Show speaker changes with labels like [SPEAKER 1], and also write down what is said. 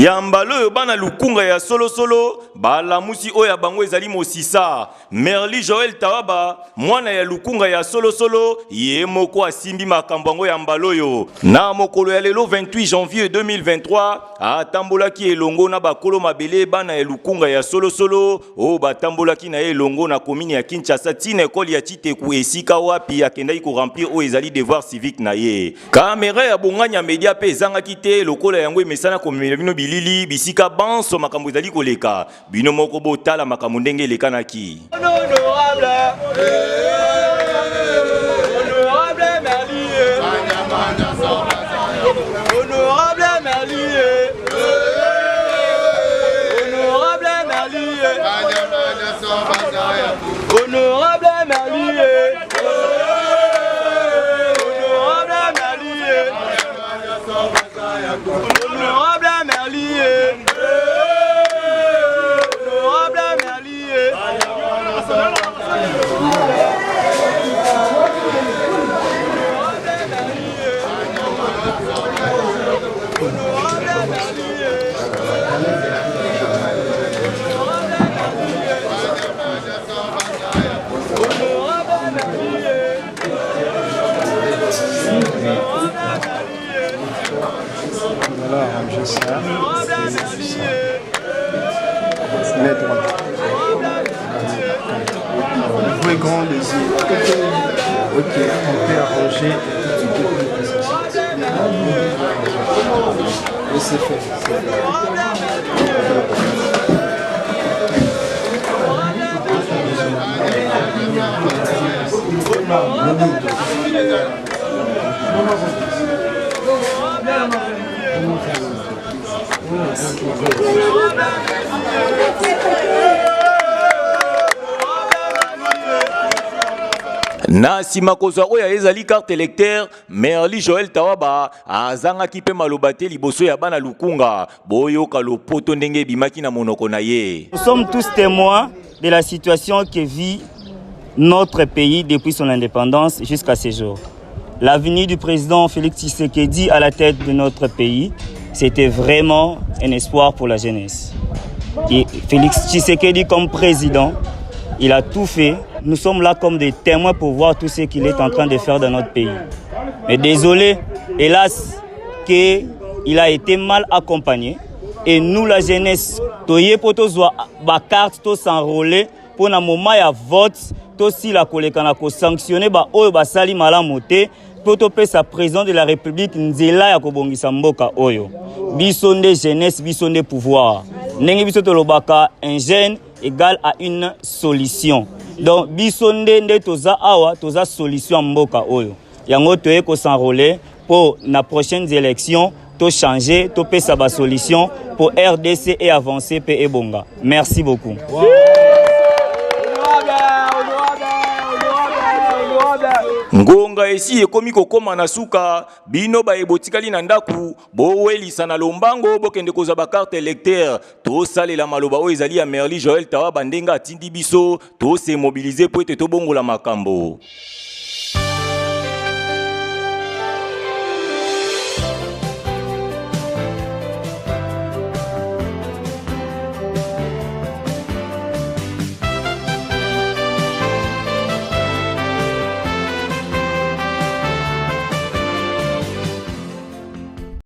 [SPEAKER 1] Yambalo bana lukunga ya solo solo bala musi oya bango ezali mosisa Merli Joël Tawaba mwana ya lukunga ya solo solo ye moko asimbi makambo yango ya mbalo yo na mokolo ya lelo 28 janvier 2023 atambolaki elongo na bakolo mabele bana ya lukunga ya solo solo o batambolaki na elongo na commune ya Kinshasa tina ekoli ya Chiteku esika wapi akendaki ko remplir o ezali devoir civique na ye kamera ya bonganya media pe ezangaki te lokola yango emesana komemela bino bilili bisika banso makambo ezali koleka bino moko botala makambo ndenge elekanaki
[SPEAKER 2] Voilà, ranger ça. Les droits. Vous êtes grand désir. Ok, on peut arranger. Et c'est fait.
[SPEAKER 1] Na sima kozwa oya ezali carte électeur Merli Joël Tawaba azanga kipe malobate liboso ya bana lukunga boyoka lopoto ndenge bimaki na monoko na ye.
[SPEAKER 3] Nous sommes tous témoins de la situation que vit notre pays depuis son indépendance jusqu'à ce jour. L'avenir du président Félix Tshisekedi à la tête de notre pays, c'était vraiment un espoir pour la jeunesse. Et Félix Tshisekedi comme président, il a tout fait. Nous sommes là comme des témoins pour voir tout ce qu'il est en train de faire dans notre pays. Mais désolé, hélas, qu'il a été mal accompagné. Et nous, la jeunesse, toye pour tous ba carte, tous s'enrôler pour un moment ya vote, tous si la collègue a sanctionné ba oyo ba sali malamote pour topé sa président de la République nzela ya kobongisa mboka oyo. Bisonde jeunesse, bisonde pouvoir. Ndenge biso tolobaka un jeune égale à une solution. Donc bisonde nde toza awa toza solution mboka oyo. Yango toye ko s'enrôler pour na prochaines élections to changer to pesa ba solution pour RDC et avancer pe ebonga. Merci beaucoup. Wow.
[SPEAKER 1] Ngonga esi ekomi kokoma na suka bino ba ebotikali na ndaku bowelisa na lombango bokende koza ba carte électeur to salela maloba o ezali ya Merli Joël Tawaba ndenga atindi biso to se mobiliser po ete to bongola makambo.